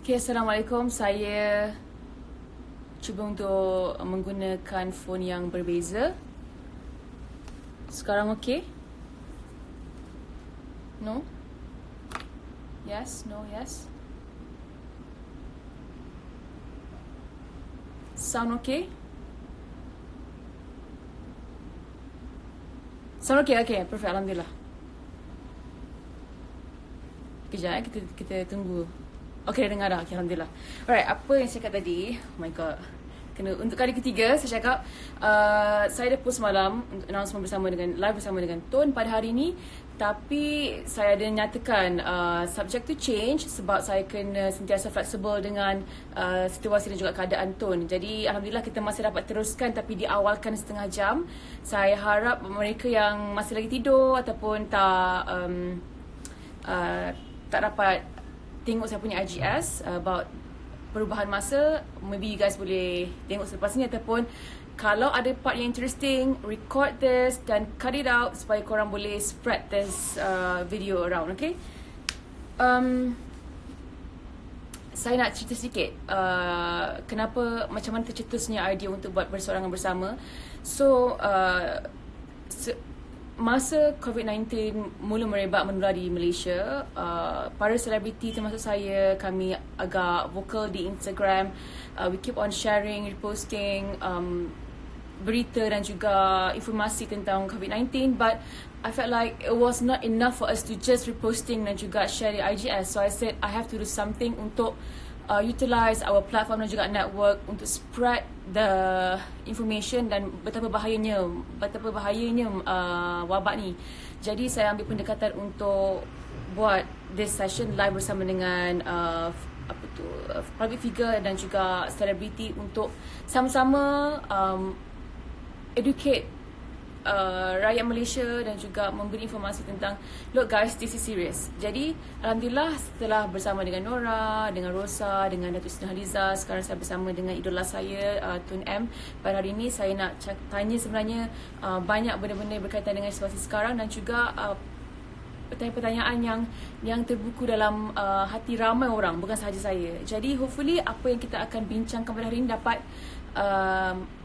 Okay, Assalamualaikum. Saya cuba untuk menggunakan phone yang berbeza. Sekarang okay? No? Yes? No? Yes? Sound okay? Sound okay? Okay, perfect. Alhamdulillah. Kejap kita tunggu. Okay, dah dengar dah. Okay, Alhamdulillah. Alright, apa yang saya cakap tadi? Oh my god. Untuk kali ketiga saya cakap saya dah post semalam untuk announcement live bersama dengan Tun pada hari ini. Tapi saya ada nyatakan subject to change sebab saya kena sentiasa flexible dengan situasi dan juga keadaan Tun. Jadi Alhamdulillah kita masih dapat teruskan tapi diawalkan setengah jam. Saya harap mereka yang masih lagi tidur ataupun tak dapat tengok saya punya IGS about perubahan masa, maybe you guys boleh tengok selepas ni, ataupun kalau ada part yang interesting, record this dan cut it out supaya korang boleh spread this video around, okay? Saya nak cerita sikit kenapa, macam mana tercetusnya idea untuk buat bersorangan bersama. So masa COVID-19 mula merebak menular di Malaysia, para selebriti termasuk saya, kami agak vokal di Instagram. We keep on sharing, reposting berita dan juga informasi tentang COVID-19, but I felt like it was not enough for us to just reposting dan juga share di IGS. So I said I have to do something untuk utilize our platform dan juga network untuk spread the information dan betapa bahayanya wabak ni. Jadi saya ambil pendekatan untuk buat this session live bersama dengan public figure dan juga selebriti untuk sama-sama educate rakyat Malaysia dan juga memberi informasi tentang, look guys, this is serious. Jadi Alhamdulillah setelah bersama dengan Nora, dengan Rosa, dengan Datuk Siti Nurhaliza, sekarang saya bersama dengan idola saya Tun M. Pada hari ini saya nak tanya sebenarnya banyak benda-benda berkaitan dengan situasi sekarang dan juga pertanyaan-pertanyaan yang terbuku dalam hati ramai orang, bukan sahaja saya. Jadi hopefully apa yang kita akan bincangkan pada hari ini dapat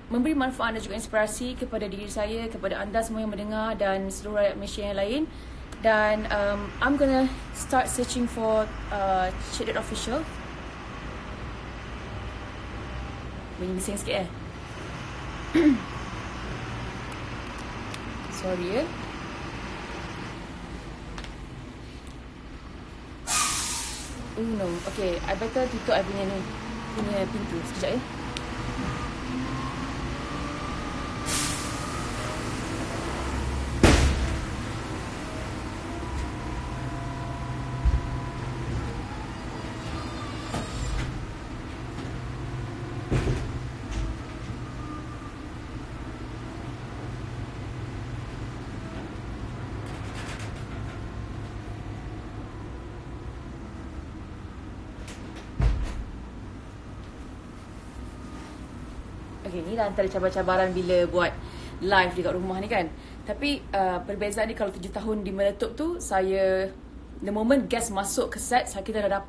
memberi manfaat dan juga inspirasi kepada diri saya, kepada anda semua yang mendengar dan seluruh rakyat Malaysia yang lain. Dan I'm gonna start searching for Cik Dot Official. Bunyi bising sikit Sorry Oh no, okay, I better tutup I punya pintu sekejap Okay, ni lah antara cabaran-cabaran bila buat live dekat rumah ni kan. Tapi perbezaan ni kalau 7 tahun di meletup tu, saya the moment guest masuk ke set, kita dah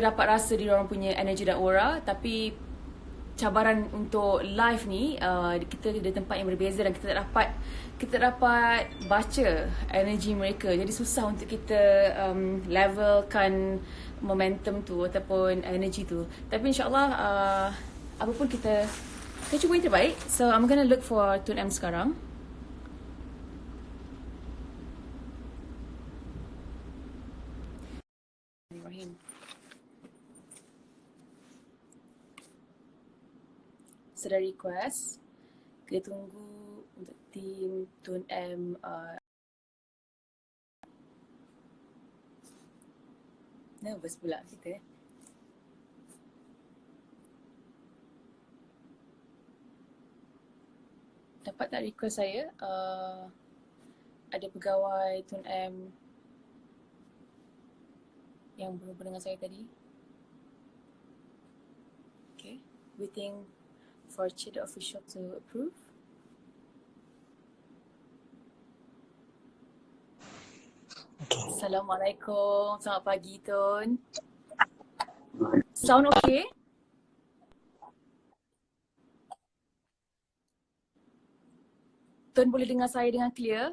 dapat rasa dia orang punya energy dan aura. Tapi cabaran untuk live ni, kita di tempat yang berbeza dan kita tak dapat baca energy mereka. Jadi susah untuk kita levelkan momentum tu ataupun energy tu. Tapi insyaAllah apapun kita cuba yang terbaik. So I'm gonna look for Tun M sekarang. Sudah request. Kita tunggu untuk tim Tun M nervous pula kita. Dapat tak request saya? Ada pegawai Tun M yang berhubung dengan saya tadi. Okay, waiting for Cik The Official to approve. Okay. Assalamualaikum, selamat pagi Tun. Sound okay? Tuan boleh dengar saya dengan clear?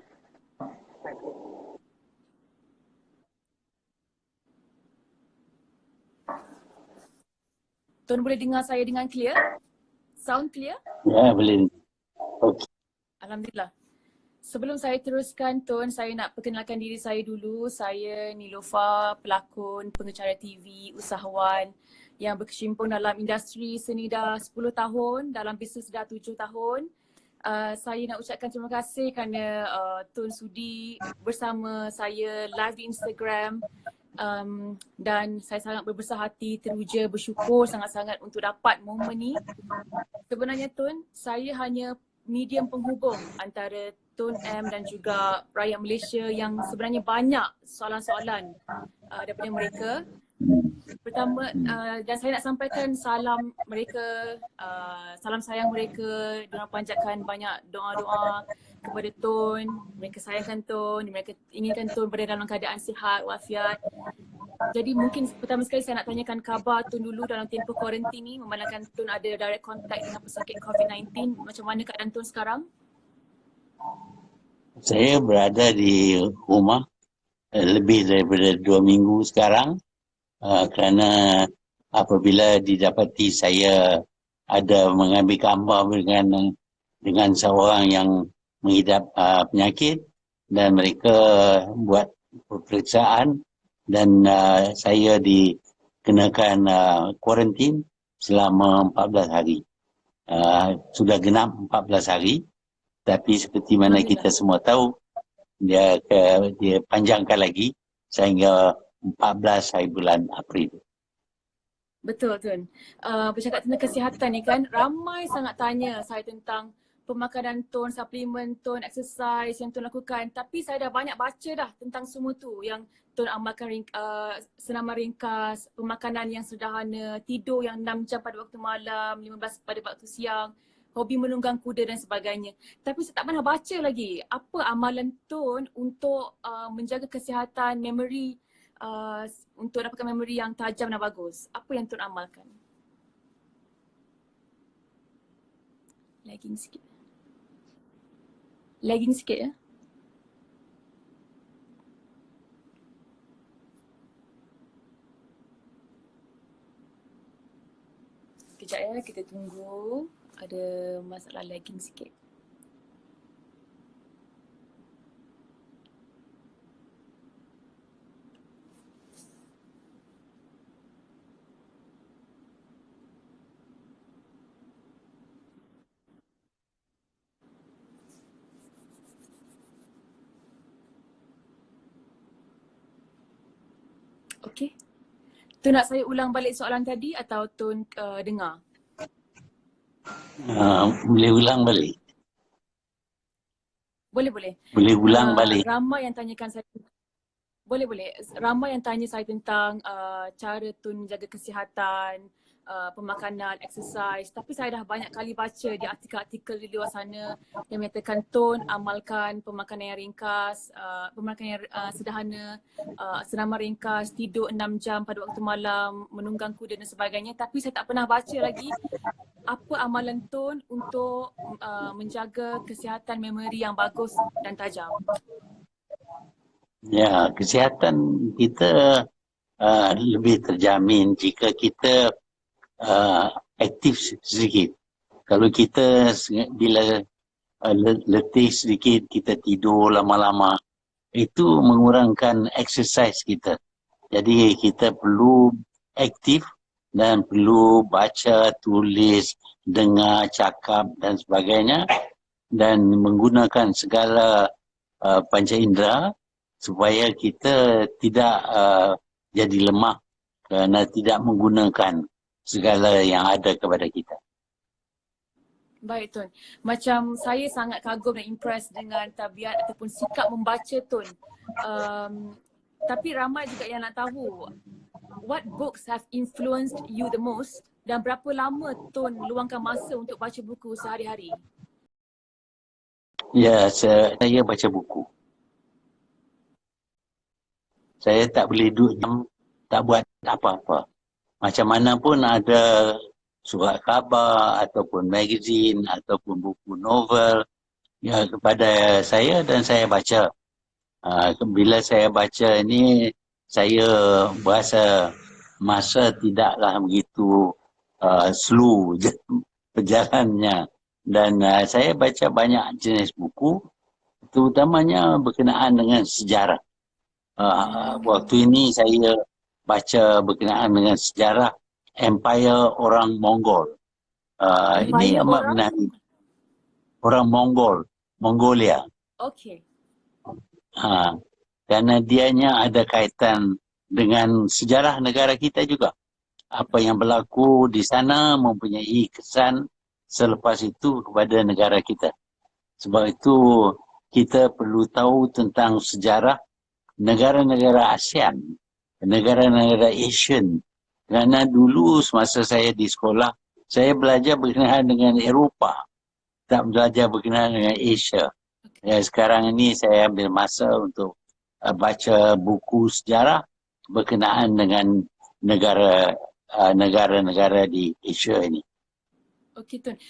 Tuan boleh dengar saya dengan clear? Sound clear? Ya, boleh. Okey. Alhamdulillah. Sebelum saya teruskan, Tun, saya nak perkenalkan diri saya dulu. Saya Nilofa, pelakon, pengacara TV, usahawan yang berkecimpung dalam industri seni dah 10 tahun, dalam bisnes dah 7 tahun. Saya nak ucapkan terima kasih kerana Tun sudi bersama saya live di Instagram. Dan saya sangat berbesar hati, teruja, bersyukur sangat-sangat untuk dapat momen ni. Sebenarnya Tun, saya hanya medium penghubung antara Tun M dan juga rakyat Malaysia yang sebenarnya banyak soalan-soalan daripada mereka. Pertama, dan saya nak sampaikan salam mereka, salam sayang mereka. Diorang panjatkan banyak doa-doa kepada Tun. Mereka sayangkan Tun, mereka inginkan Tun berada dalam keadaan sihat, wafiat. Jadi mungkin pertama sekali saya nak tanyakan khabar Tun dulu dalam tempoh kuarantin ni, memandangkan Tun ada direct contact dengan pesakit COVID-19. Macam mana keadaan Tun sekarang? Saya berada di rumah lebih daripada 2 minggu sekarang kerana apabila didapati saya ada mengambil gambar dengan seorang yang mengidap penyakit dan mereka buat peperiksaan dan saya dikenakan kuarantin selama 14 hari. Sudah genap 14 hari, tapi seperti mana kita semua tahu, dia panjangkan lagi sehingga 14 hari bulan April. Betul Tun. Bercakap tentang kesihatan ni kan, ramai sangat tanya saya tentang pemakanan Tun, suplemen Tun, exercise yang Tun lakukan. Tapi saya dah banyak baca dah tentang semua tu, yang Tun amalkan senaman ringkas, pemakanan yang sederhana, tidur yang 6 jam pada waktu malam, 15 pada waktu siang, hobi menunggang kuda dan sebagainya. Tapi saya tak pernah baca lagi apa amalan Tun untuk menjaga kesihatan, memory, untuk dapatkan memori yang tajam dan bagus. Apa yang Tun amalkan? Lagging sikit. Lagging sikit ya. Kejap ya, kita tunggu. Ada masalah lagging sikit. Okey. Tun nak saya ulang balik soalan tadi atau Tun dengar? Boleh ulang balik? Boleh. Boleh ulang balik? Ramai yang tanyakan saya. Boleh. Ramai yang tanya saya tentang cara Tun jaga kesihatan, pemakanan, exercise. Tapi saya dah banyak kali baca di artikel-artikel di luar sana yang menyatakan Tun amalkan pemakanan yang ringkas, pemakanan yang sederhana, senaman ringkas, tidur 6 jam pada waktu malam, menunggang kuda dan sebagainya. Tapi saya tak pernah baca lagi apa amalan Tun untuk menjaga kesihatan memori yang bagus dan tajam. Ya, kesihatan kita lebih terjamin jika kita aktif sedikit. Kalau kita bila letih sedikit, kita tidur lama-lama, itu mengurangkan exercise kita. Jadi kita perlu aktif dan perlu baca, tulis, dengar, cakap dan sebagainya dan menggunakan segala panca indera supaya kita tidak jadi lemah kerana tidak menggunakan segala yang ada kepada kita. Baik Tun. Macam saya sangat kagum dan impress dengan tabiat ataupun sikap membaca Tun. Tapi ramai juga yang nak tahu, what books have influenced you the most dan berapa lama Tun luangkan masa untuk baca buku sehari-hari? Ya, saya baca buku. Saya tak boleh duduk jam tak buat apa-apa. Macam mana pun ada surat khabar ataupun magazine ataupun buku novel ya kepada saya dan saya baca. Bila saya baca ini, saya berasa masa tidaklah begitu slow perjalanannya. Dan saya baca banyak jenis buku, terutamanya berkenaan dengan sejarah. Waktu ini saya baca berkenaan dengan sejarah Empire orang Mongol. Ini Empire amat orang? menarik. Orang Mongol, Mongolia. Okay. Kerana dianya ada kaitan dengan sejarah negara kita juga. Apa yang berlaku di sana mempunyai kesan selepas itu kepada negara kita. Sebab itu kita perlu tahu tentang sejarah negara-negara ASEAN, negara-negara Asian. Kerana dulu semasa saya di sekolah, saya belajar berkenaan dengan Eropah, tak belajar berkenaan dengan Asia. Ya, sekarang ini saya ambil masa untuk baca buku sejarah berkenaan dengan negara-negara di Asia ini. Okey Tun,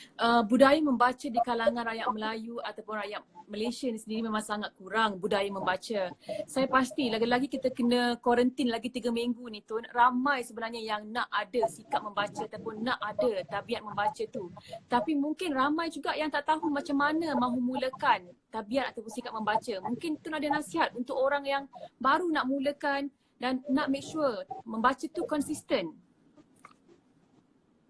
budaya membaca di kalangan rakyat Melayu ataupun rakyat Malaysia ni sendiri memang sangat kurang budaya membaca. Saya pasti lagi-lagi kita kena kuarantin lagi 3 minggu ni Tun, ramai sebenarnya yang nak ada sikap membaca ataupun nak ada tabiat membaca tu. Tapi mungkin ramai juga yang tak tahu macam mana mahu mulakan tabiat ataupun sikap membaca. Mungkin Tun ada nasihat untuk orang yang baru nak mulakan dan nak make sure membaca tu konsisten.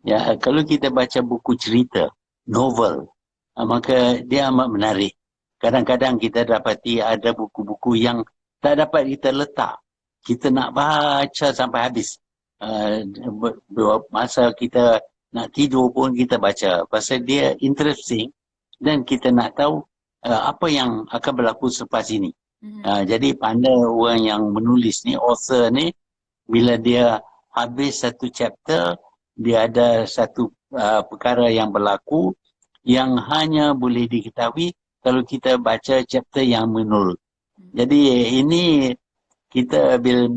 Ya, kalau kita baca buku cerita, novel, maka dia amat menarik. Kadang-kadang kita dapati ada buku-buku yang tak dapat kita letak. Kita nak baca sampai habis. Masa kita nak tidur pun kita baca. Pasal dia interesting dan kita nak tahu apa yang akan berlaku selepas ini. Jadi pandai orang yang menulis ni, author ni, bila dia habis satu chapter, dia ada satu perkara yang berlaku yang hanya boleh diketahui kalau kita baca chapter yang menurut. Jadi ini kita bila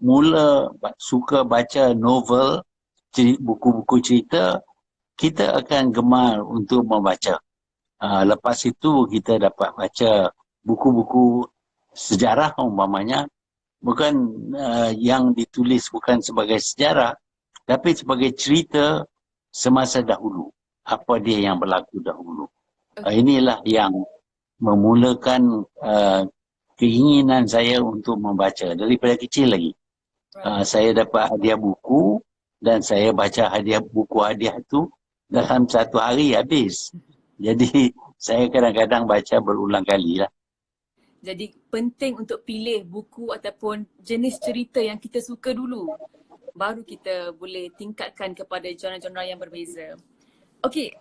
mula suka baca novel, buku-buku cerita, kita akan gemar untuk membaca. Lepas itu kita dapat baca buku-buku sejarah umpamanya, bukan yang ditulis bukan sebagai sejarah, tapi sebagai cerita semasa dahulu. Apa dia yang berlaku dahulu. Inilah yang memulakan keinginan saya untuk membaca. Daripada kecil lagi. Saya dapat hadiah buku dan saya baca buku hadiah itu dalam satu hari habis. Jadi saya kadang-kadang baca berulang kali lah. Jadi penting untuk pilih buku ataupun jenis cerita yang kita suka dulu. Baru kita boleh tingkatkan kepada genre-genre yang berbeza. Okey,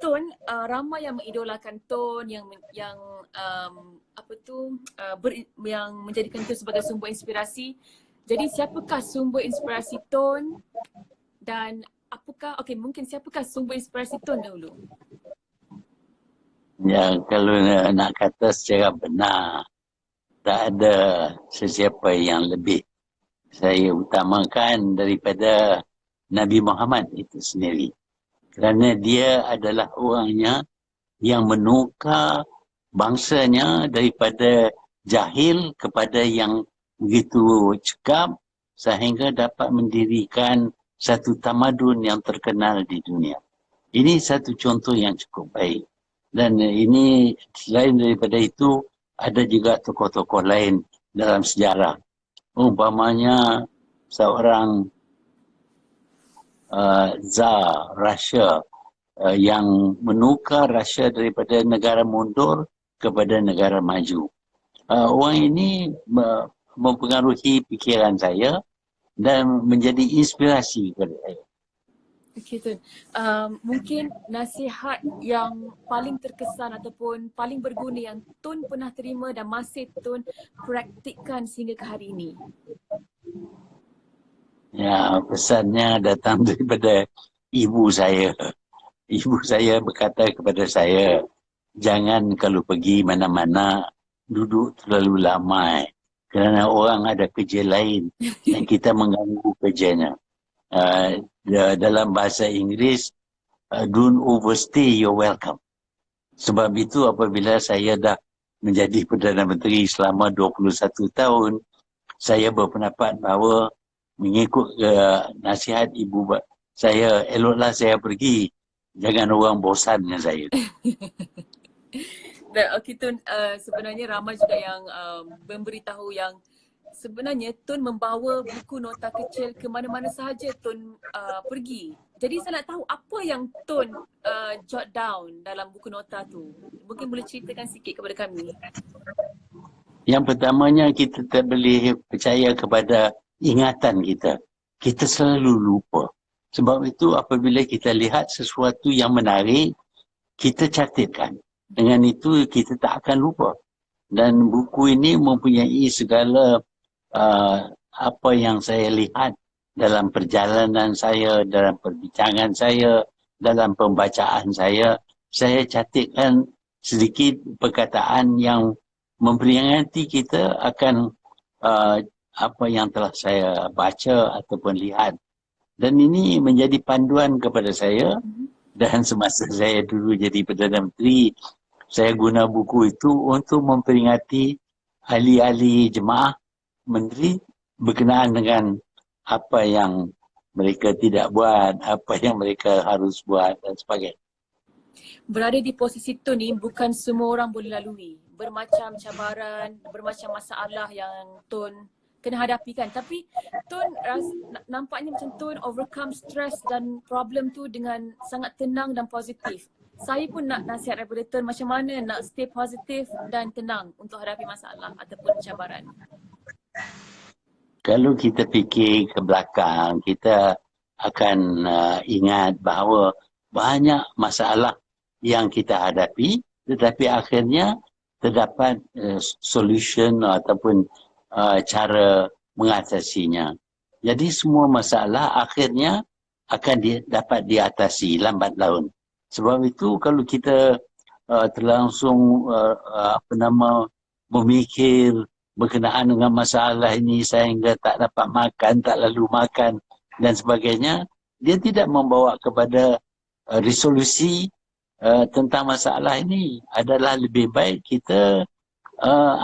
Tun, ramai yang mengidolakan Tun, yang yang menjadikan Tun sebagai sumber inspirasi. Jadi siapakah sumber inspirasi Tun dan mungkin siapakah sumber inspirasi Tun dahulu? Ya, kalau nak kata secara benar, tak ada sesiapa yang lebih saya utamakan daripada Nabi Muhammad itu sendiri. Kerana dia adalah orangnya yang menukar bangsanya daripada jahil kepada yang begitu cekap sehingga dapat mendirikan satu tamadun yang terkenal di dunia. Ini satu contoh yang cukup baik. Dan ini selain daripada itu ada juga tokoh-tokoh lain dalam sejarah. Umpamanya seorang Tsar Russia yang menukar Russia daripada negara mundur kepada negara maju. Orang ini mempengaruhi fikiran saya dan menjadi inspirasi kepada saya. Okey Tun, mungkin nasihat yang paling terkesan ataupun paling berguna yang Tun pernah terima dan masih Tun praktikkan sehingga ke hari ini. Ya, pesannya datang daripada ibu saya. Ibu saya berkata kepada saya, jangan kalau pergi mana-mana duduk terlalu lama kerana orang ada kerja lain dan kita mengganggu kerjanya. Dalam bahasa Inggeris, don't overstay your welcome. Sebab itu apabila saya dah menjadi Perdana Menteri selama 21 tahun, saya berpendapat bahawa mengikut nasihat ibu saya, eloklah saya pergi. Jangan orang bosan dengan saya. Dan okay, Tun, sebenarnya ramai juga yang memberitahu yang sebenarnya Tun membawa buku nota kecil ke mana-mana sahaja Tun pergi. Jadi saya nak tahu apa yang Tun jot down dalam buku nota tu. Mungkin boleh ceritakan sikit kepada kami. Yang pertamanya, kita tak boleh percaya kepada ingatan kita. Kita selalu lupa. Sebab itu apabila kita lihat sesuatu yang menarik, kita catatkan. Dengan itu kita tak akan lupa. Dan buku ini mempunyai segala apa yang saya lihat dalam perjalanan saya, dalam perbincangan saya, dalam pembacaan saya. Saya catatkan sedikit perkataan yang memperingati kita akan apa yang telah saya baca ataupun lihat. Dan ini menjadi panduan kepada saya. Dan semasa saya dulu jadi Perdana Menteri, saya guna buku itu untuk memperingati ahli-ahli jemaah menteri berkenaan dengan apa yang mereka tidak buat, apa yang mereka harus buat dan sebagainya. Berada di posisi Tun ni bukan semua orang boleh lalui. Bermacam cabaran, bermacam masalah yang Tun kena hadapi kan. Tapi Tun nampaknya macam Tun overcome stress dan problem tu dengan sangat tenang dan positif. Saya pun nak nasihat daripada Tun macam mana nak stay positif dan tenang untuk hadapi masalah ataupun cabaran. Kalau kita fikir ke belakang, kita akan ingat bahawa banyak masalah yang kita hadapi, tetapi akhirnya terdapat solution ataupun cara mengatasinya. Jadi semua masalah akhirnya akan dapat diatasi lambat laun. Sebab itu kalau kita terlangsung memikir berkenaan dengan masalah ini sehingga tak dapat makan, tak lalu makan dan sebagainya, dia tidak membawa kepada resolusi tentang masalah ini. Adalah lebih baik kita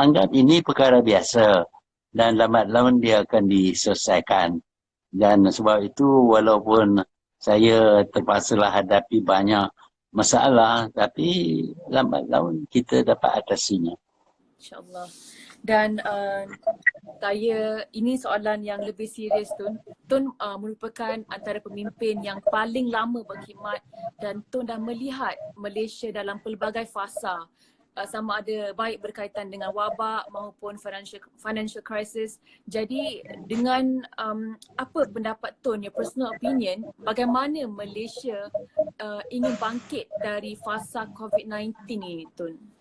anggap ini perkara biasa dan lambat laun dia akan diselesaikan. Dan sebab itu walaupun saya terpaksalah hadapi banyak masalah, tapi lambat laun kita dapat atasinya. InsyaAllah. Dan saya, ini soalan yang lebih serius Tun. Tun merupakan antara pemimpin yang paling lama berkhidmat dan Tun dah melihat Malaysia dalam pelbagai fasa. Sama ada baik berkaitan dengan wabak maupun financial crisis. Jadi dengan apa pendapat Tun, your personal opinion, bagaimana Malaysia ingin bangkit dari fasa COVID-19 ini Tun?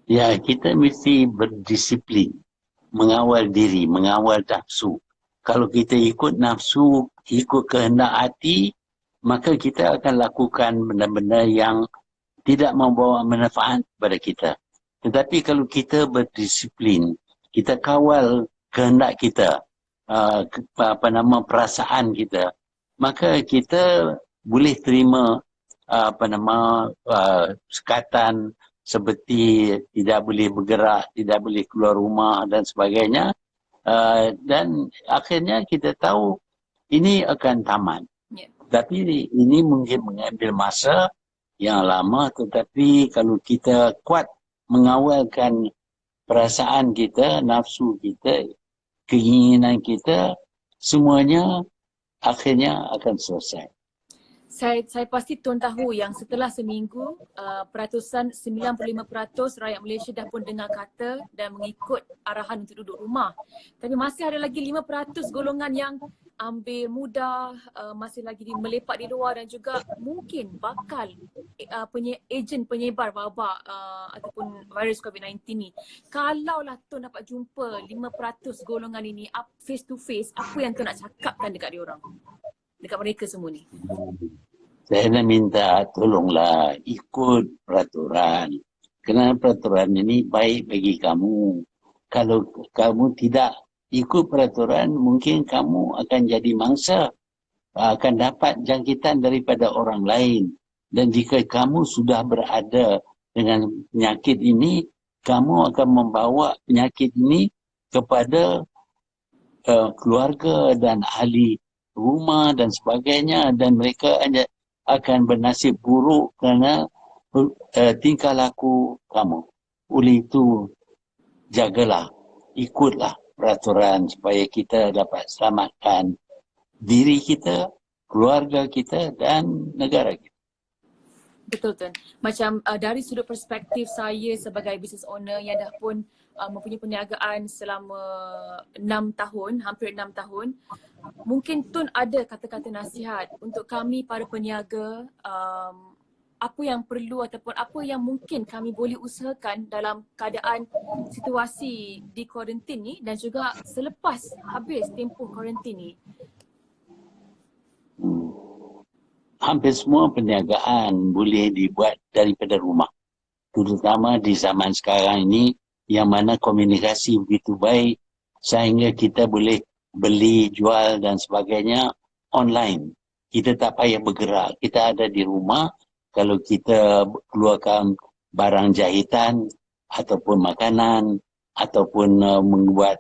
Ya, kita mesti berdisiplin, mengawal diri, mengawal nafsu. Kalau kita ikut nafsu, ikut kehendak hati, maka kita akan lakukan benda-benda yang tidak membawa manfaat kepada kita. Tetapi kalau kita berdisiplin, kita kawal kehendak kita, perasaan kita, maka kita boleh terima sekatan seperti tidak boleh bergerak, tidak boleh keluar rumah dan sebagainya. Dan akhirnya kita tahu ini akan tamat. Yeah. Tapi ini mungkin mengambil masa yang lama, tetapi kalau kita kuat mengawalkan perasaan kita, nafsu kita, keinginan kita, semuanya akhirnya akan selesai. Saya pasti Tun tahu yang setelah seminggu, peratusan 95% rakyat Malaysia dah pun dengar kata dan mengikut arahan untuk duduk rumah. Tapi masih ada lagi 5% golongan yang ambil mudah, masih lagi melepak di luar dan juga mungkin bakal ejen penyebar wabak ataupun virus COVID-19 ni. Kalaulah Tun dapat jumpa 5% golongan ini face to face, apa yang Tun nak cakapkan dekat diorang? Dekat mereka semua ni. Saya nak minta tolonglah ikut peraturan. Kerana peraturan ini baik bagi kamu. Kalau kamu tidak ikut peraturan, mungkin kamu akan jadi mangsa, akan dapat jangkitan daripada orang lain. Dan jika kamu sudah berada dengan penyakit ini, kamu akan membawa penyakit ini kepada keluarga dan ahli rumah dan sebagainya, dan mereka akan bernasib buruk kerana tingkah laku kamu. Oleh itu, jagalah, ikutlah peraturan supaya kita dapat selamatkan diri kita, keluarga kita dan negara kita. Betul Tun. Macam dari sudut perspektif saya sebagai business owner yang dah pun mempunyai perniagaan selama 6 tahun, hampir 6 tahun, mungkin Tun ada kata-kata nasihat untuk kami para peniaga, apa yang perlu ataupun apa yang mungkin kami boleh usahakan dalam keadaan situasi di kuarantin ni dan juga selepas habis tempoh kuarantin ni. Hampir semua perniagaan boleh dibuat daripada rumah. Terutama di zaman sekarang ini yang mana komunikasi begitu baik sehingga kita boleh beli, jual dan sebagainya online. Kita tak payah bergerak. Kita ada di rumah. Kalau kita keluarkan barang jahitan ataupun makanan ataupun membuat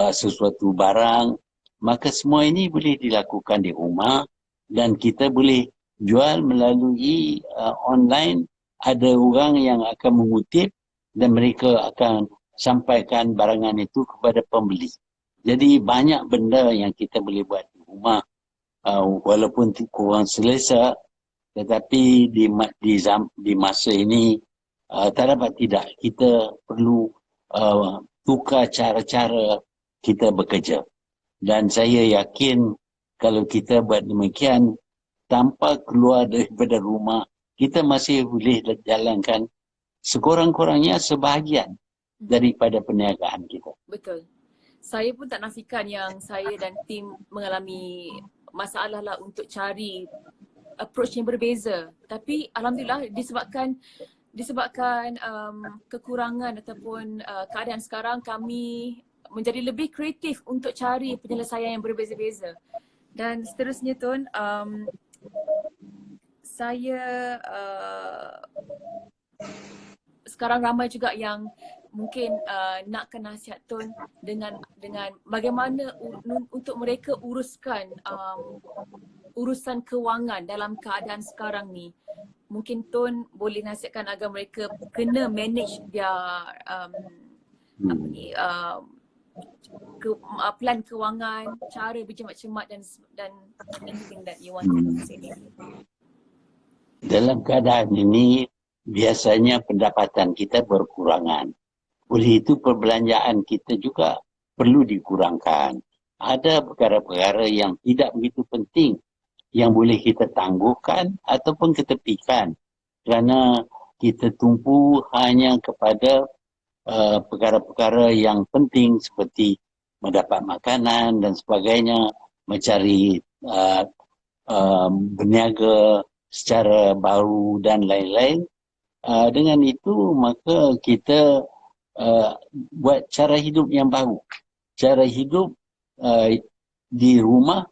sesuatu barang, maka semua ini boleh dilakukan di rumah dan kita boleh jual melalui online. Ada orang yang akan mengutip dan mereka akan sampaikan barangan itu kepada pembeli. Jadi banyak benda yang kita boleh buat di rumah walaupun kurang selesa, tetapi di masa ini tak dapat tidak, kita perlu tukar cara-cara kita bekerja. Dan saya yakin kalau kita buat demikian tanpa keluar daripada rumah, kita masih boleh jalankan sekurang-kurangnya sebahagian daripada perniagaan kita. Betul. Saya pun tak nafikan yang saya dan tim mengalami masalah lah untuk cari approach yang berbeza. Tapi alhamdulillah disebabkan kekurangan ataupun keadaan sekarang, kami menjadi lebih kreatif untuk cari penyelesaian yang berbeza-beza. Dan seterusnya Tun, saya sekarang ramai juga yang mungkin nakkan nasihat Tun dengan bagaimana untuk mereka uruskan urusan kewangan dalam keadaan sekarang ni. Mungkin Tun boleh nasihatkan agar mereka kena manage their plan kewangan, cara berjimat-jimat dan anything that you want to say. Dalam keadaan ini, biasanya pendapatan kita berkurangan. Oleh itu, perbelanjaan kita juga perlu dikurangkan. Ada perkara-perkara yang tidak begitu penting yang boleh kita tangguhkan ataupun ketepikan kerana kita tumpu hanya kepada perkara-perkara yang penting seperti mendapat makanan dan sebagainya, mencari berniaga secara baru dan lain-lain. Dengan itu maka kita buat cara hidup yang baru. Cara hidup di rumah,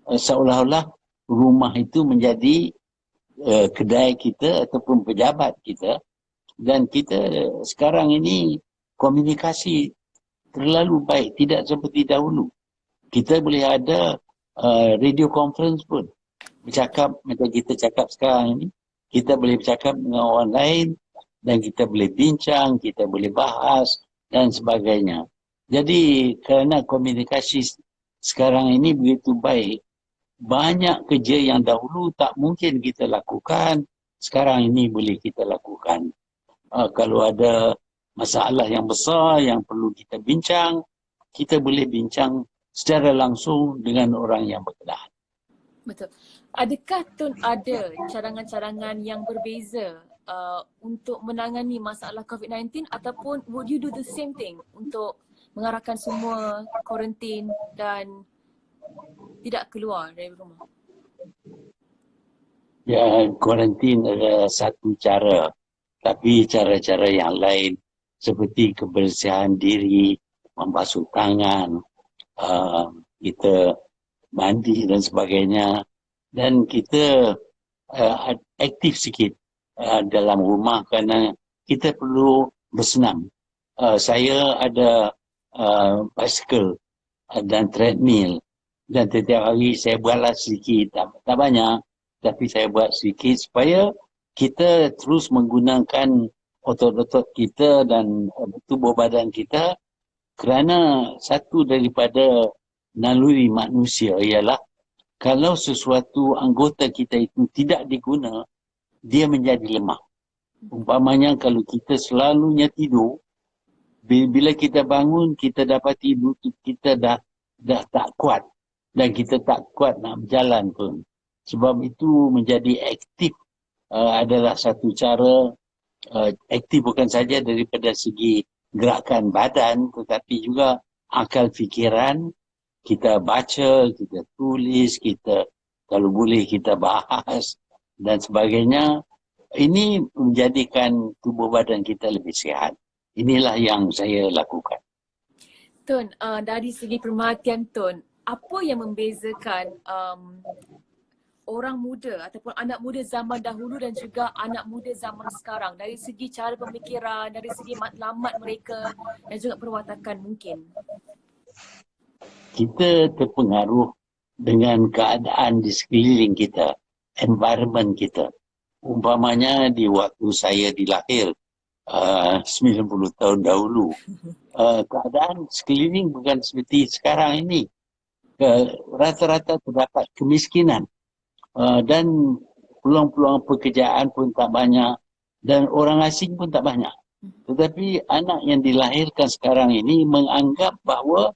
seolah-olah rumah itu menjadi kedai kita ataupun pejabat kita. Dan kita sekarang ini komunikasi terlalu baik, tidak seperti dahulu. Kita boleh ada radio conference pun. Bercakap macam kita cakap sekarang ini, kita boleh bercakap dengan orang lain dan kita boleh bincang, kita boleh bahas dan sebagainya. Jadi kerana komunikasi sekarang ini begitu baik, banyak kerja yang dahulu tak mungkin kita lakukan, sekarang ini boleh kita lakukan. Kalau ada masalah yang besar yang perlu kita bincang, kita boleh bincang secara langsung dengan orang yang berkenaan. Betul. Adakah Tun ada cadangan-cadangan yang berbeza untuk menangani masalah COVID-19 ataupun would you do the same thing untuk mengarahkan semua kuarantin dan tidak keluar dari rumah? Ya, kuarantin adalah satu cara, tapi cara-cara yang lain seperti kebersihan diri, membasuh tangan, kita mandi dan sebagainya, dan kita aktif sikit dalam rumah kerana kita perlu bersenam. Saya ada bicycle dan treadmill, dan setiap hari saya buatlah sedikit, tak banyak, tapi saya buat sedikit supaya kita terus menggunakan otot-otot kita dan tubuh badan kita, kerana satu daripada naluri manusia ialah kalau sesuatu anggota kita itu tidak diguna, dia menjadi lemah. Umpamanya kalau kita selalunya tidur, bila kita bangun, kita dapat tidur, kita dah tak kuat. Dan kita tak kuat nak berjalan pun. Sebab itu menjadi aktif adalah satu cara. Aktif bukan saja daripada segi gerakan badan, tetapi juga akal fikiran. Kita baca, kita tulis, kita kalau boleh kita bahas dan sebagainya. Ini menjadikan tubuh badan kita lebih sihat. Inilah yang saya lakukan. Tun, dari segi pemerhatian Tun, apa yang membezakan orang muda ataupun anak muda zaman dahulu dan juga anak muda zaman sekarang dari segi cara pemikiran, dari segi matlamat mereka dan juga perwatakan mungkin? Kita terpengaruh dengan keadaan di sekeliling kita, environment kita. Umpamanya di waktu saya dilahir 90 tahun dahulu, keadaan sekeliling bukan seperti sekarang ini. Rata-rata terdapat kemiskinan dan peluang-peluang pekerjaan pun tak banyak dan orang asing pun tak banyak. Tetapi anak yang dilahirkan sekarang ini menganggap bahawa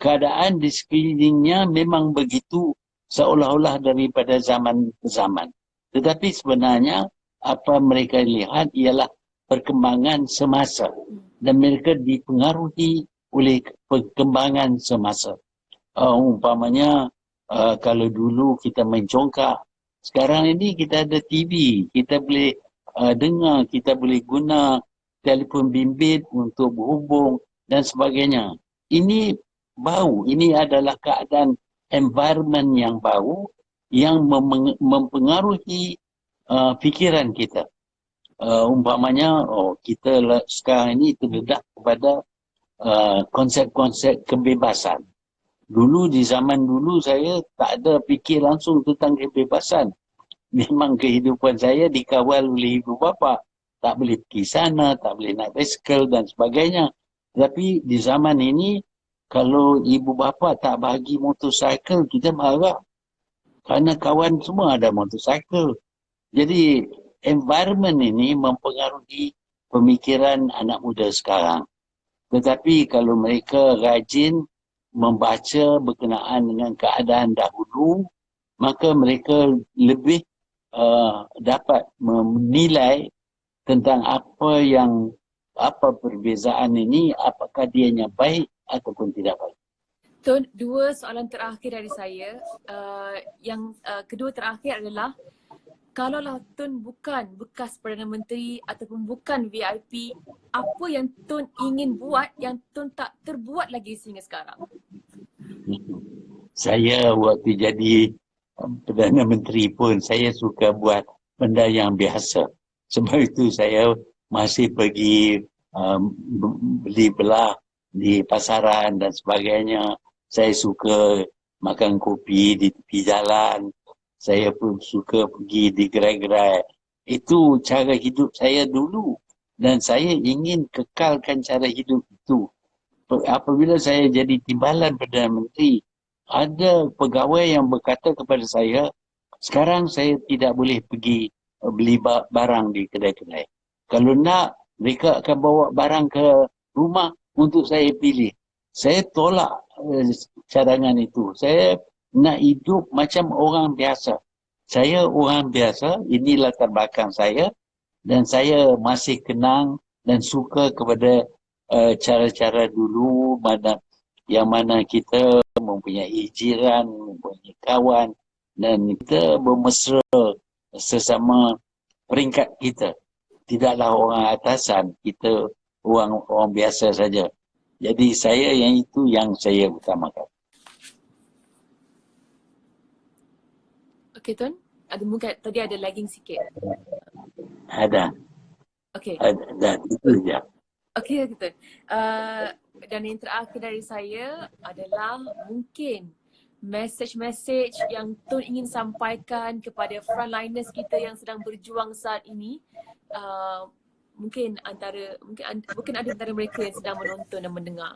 keadaan di sekelilingnya memang begitu seolah-olah daripada zaman ke zaman. Tetapi sebenarnya apa mereka lihat ialah perkembangan semasa dan mereka dipengaruhi oleh perkembangan semasa. Umpamanya kalau dulu kita main congkak, sekarang ini kita ada TV, kita boleh dengar, kita boleh guna telefon bimbit untuk berhubung dan sebagainya. Ini baru, ini adalah keadaan environment yang baru yang mempengaruhi fikiran kita. Umpamanya kita sekarang ini terdedah kepada konsep-konsep kebebasan. Dulu di zaman dulu saya tak ada fikir langsung tentang kebebasan. Memang kehidupan saya dikawal oleh ibu bapa. Tak boleh pergi sana, tak boleh naik basikal dan sebagainya. Tapi di zaman ini, kalau ibu bapa tak bagi motosikal, kita marah. Kerana kawan semua ada motosikal. Jadi environment ini mempengaruhi pemikiran anak muda sekarang. Tetapi kalau mereka rajin membaca berkenaan dengan keadaan dahulu, maka mereka lebih dapat menilai tentang apa perbezaan ini, apakah dianya baik ataupun tidak baik. Tun, dua soalan terakhir dari saya. Yang kedua terakhir adalah, kalaulah Tun bukan bekas Perdana Menteri ataupun bukan VIP, apa yang Tun ingin buat yang Tun tak terbuat lagi sehingga sekarang? Saya waktu jadi Perdana Menteri pun saya suka buat benda yang biasa. Sebab itu saya masih pergi beli belah di pasaran dan sebagainya. Saya suka makan kopi di tepi jalan. Saya pun suka pergi di gerai-gerai. Itu cara hidup saya dulu. Dan saya ingin kekalkan cara hidup itu. Apabila saya jadi timbalan Perdana Menteri, ada pegawai yang berkata kepada saya, sekarang saya tidak boleh pergi beli barang di kedai-kedai. Kalau nak, mereka akan bawa barang ke rumah untuk saya pilih. Saya tolak cadangan itu. Saya nak hidup macam orang biasa. Saya orang biasa, ini latar belakang saya, dan saya masih kenang dan suka kepada cara-cara dulu yang mana kita mempunyai jiran, mempunyai kawan, dan kita bermesra sesama peringkat kita. Tidaklah orang atasan, kita orang biasa saja. Jadi saya yang itu yang saya utamakan. Okey Tun, ada mungkin tadi ada lagging sikit. Ada. Okey. Dan itu je. Okey Tun. Dan yang terakhir dari saya adalah mungkin message-message yang Tun ingin sampaikan kepada frontliners kita yang sedang berjuang saat ini. Mungkin ada antara mereka yang sedang menonton dan mendengar.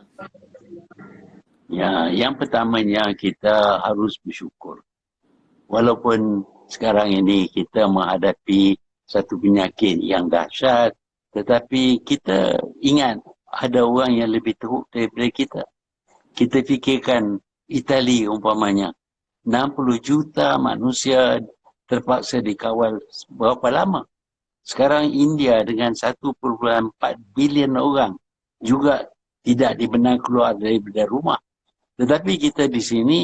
Ya, yang pertamanya kita harus bersyukur. Walaupun sekarang ini kita menghadapi satu penyakit yang dahsyat, tetapi kita ingat ada orang yang lebih teruk daripada kita. Kita fikirkan Itali umpamanya, 60 juta manusia terpaksa dikawal berapa lama? Sekarang India dengan 1,4 bilion orang juga tidak dibenarkan keluar daripada rumah. Tetapi kita di sini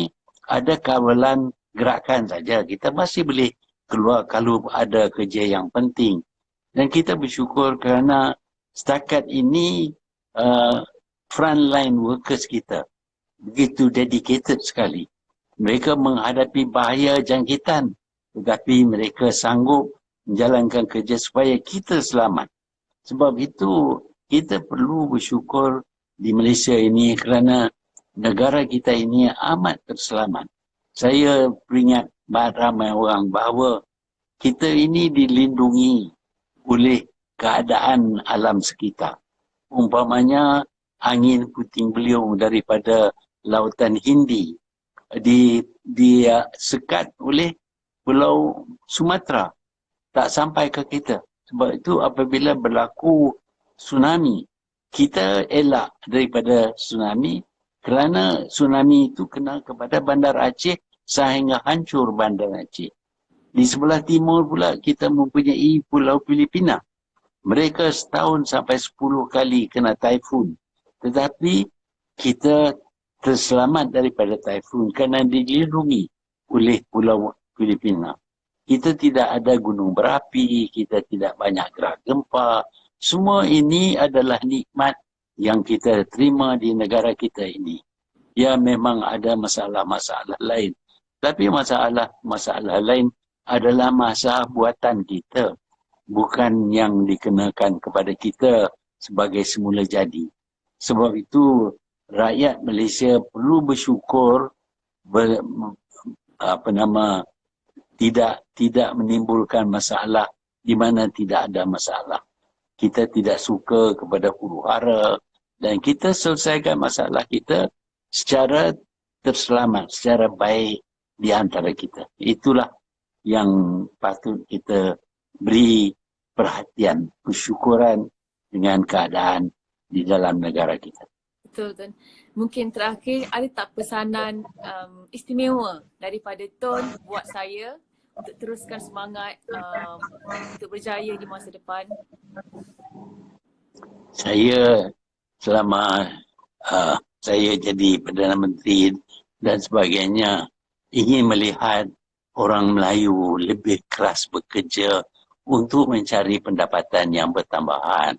ada kawalan gerakan saja. Kita masih boleh keluar kalau ada kerja yang penting. Dan kita bersyukur kerana setakat ini frontline workers kita begitu dedicated sekali. Mereka menghadapi bahaya jangkitan, tetapi mereka sanggup menjalankan kerja supaya kita selamat. Sebab itu kita perlu bersyukur di Malaysia ini kerana negara kita ini amat terselamat. Saya peringat ramai orang bahawa kita ini dilindungi oleh keadaan alam sekitar. Umpamanya angin puting beliung daripada Lautan Hindi disekat oleh Pulau Sumatera, tak sampai ke kita. Sebab itu apabila berlaku tsunami, kita elak daripada tsunami kerana tsunami itu kena kepada Bandar Aceh sehingga hancur Bandar Aceh. Di sebelah timur pula kita mempunyai Pulau Filipina. Mereka setahun sampai 10 kali kena taifun. Tetapi kita terselamat daripada taifun kerana dilindungi oleh Pulau Filipina. Kita tidak ada gunung berapi, kita tidak banyak gerak gempa. Semua ini adalah nikmat yang kita terima di negara kita ini. Ya, memang ada masalah-masalah lain. Tapi masalah-masalah lain adalah masalah buatan kita. Bukan yang dikenakan kepada kita sebagai semula jadi. Sebab itu rakyat Malaysia perlu bersyukur tidak menimbulkan masalah di mana tidak ada masalah. Kita tidak suka kepada huru-hara dan kita selesaikan masalah kita secara terselamat, secara baik di antara kita. Itulah yang patut kita beri perhatian, kesyukuran dengan keadaan di dalam negara kita. Betul Tun. Mungkin terakhir, ada tak pesanan istimewa daripada Tun buat saya untuk teruskan semangat untuk berjaya di masa depan? Saya selama saya jadi Perdana Menteri dan sebagainya ingin melihat orang Melayu lebih keras bekerja untuk mencari pendapatan yang bertambahan.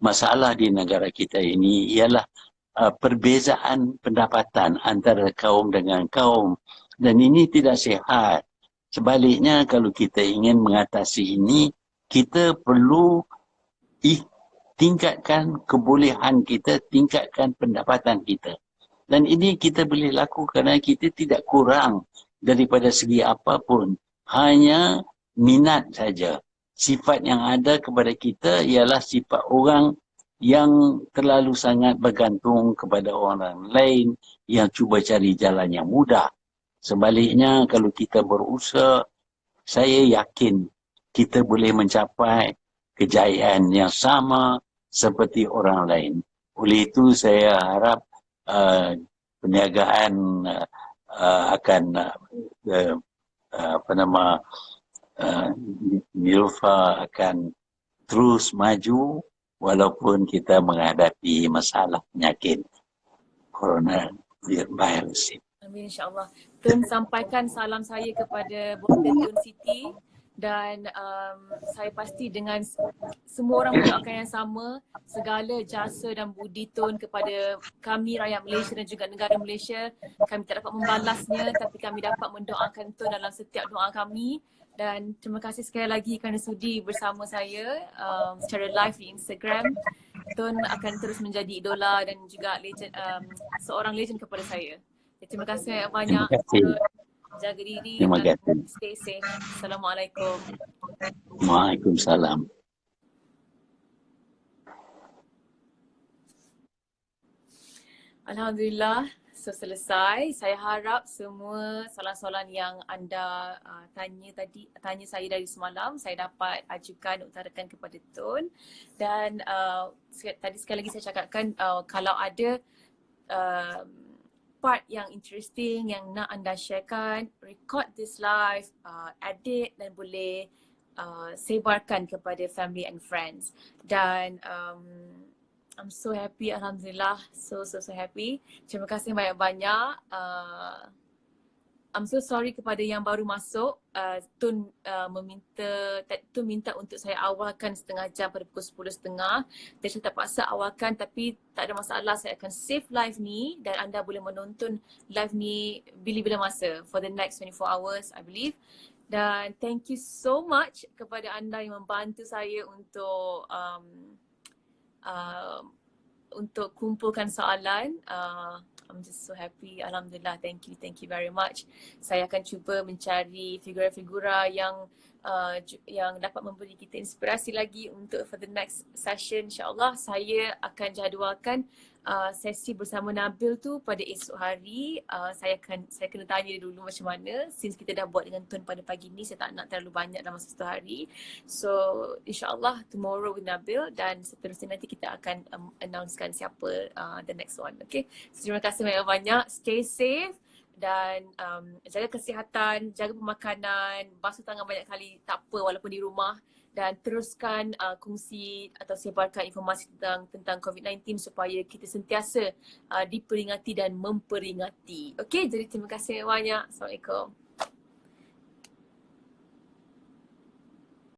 Masalah di negara kita ini ialah perbezaan pendapatan antara kaum dengan kaum dan ini tidak sihat. Sebaliknya kalau kita ingin mengatasi ini, kita perlu tingkatkan kebolehan kita, tingkatkan pendapatan kita. Dan ini kita boleh lakukan kerana kita tidak kurang daripada segi apapun. Hanya minat saja. Sifat yang ada kepada kita ialah sifat orang yang terlalu sangat bergantung kepada orang lain yang cuba cari jalan yang mudah. Sebaliknya kalau kita berusaha, saya yakin kita boleh mencapai kejayaan yang sama seperti orang lain. Oleh itu saya harap perniagaan akan Niloufar akan terus maju walaupun kita menghadapi masalah penyakit coronavirus. Amin, insyaAllah. Tun sampaikan salam saya kepada Bonda Tun Siti dan saya pasti dengan semua orang mendoakan yang sama, segala jasa dan budi Tun kepada kami rakyat Malaysia dan juga negara Malaysia, kami tak dapat membalasnya tapi kami dapat mendoakan Tun dalam setiap doa kami. Dan terima kasih sekali lagi kerana sudi bersama saya secara live di Instagram. Tun akan terus menjadi idola dan juga legend, seorang legend kepada saya. Terima kasih banyak. Terima kasih. Jaga diri Terima dan kasih. stay safe. Assalamualaikum. Waalaikumsalam. Alhamdulillah, so selesai. Saya harap semua soalan-soalan yang anda tanya saya dari semalam, saya dapat ajukan, utarakan kepada Tun. Dan tadi sekali lagi saya cakapkan, kalau ada part yang interesting yang nak anda sharekan, record this live, edit dan boleh sebarkan kepada family and friends. Dan I'm so happy, Alhamdulillah, so happy. Terima kasih banyak-banyak. I'm so sorry kepada yang baru masuk. Tun minta untuk saya awalkan setengah jam pada pukul 10.30. Dan saya terpaksa awalkan, tapi tak ada masalah. Saya akan save live ni dan anda boleh menonton live ni bila-bila masa for the next 24 hours, I believe. Dan thank you so much kepada anda yang membantu saya untuk kumpulkan soalan. I'm just so happy. Alhamdulillah, thank you very much. Saya akan cuba mencari figura-figura yang dapat memberi kita inspirasi lagi untuk for the next session. InsyaAllah saya akan jadualkan sesi bersama Nabil tu pada esok hari. Saya kena tanya dia dulu macam mana, since kita dah buat dengan Tun pada pagi ni, saya tak nak terlalu banyak dalam masa satu hari. So insyaAllah tomorrow with Nabil, dan seterusnya nanti kita akan announcekan siapa the next one. Okay, so, terima kasih banyak-banyak. Stay safe dan jaga kesihatan, jaga pemakanan, basuh tangan banyak kali, tak apa walaupun di rumah. Dan teruskan kongsi atau sebarkan informasi tentang COVID-19 supaya kita sentiasa diperingati dan memperingati. Okey, jadi terima kasih banyak. Assalamualaikum.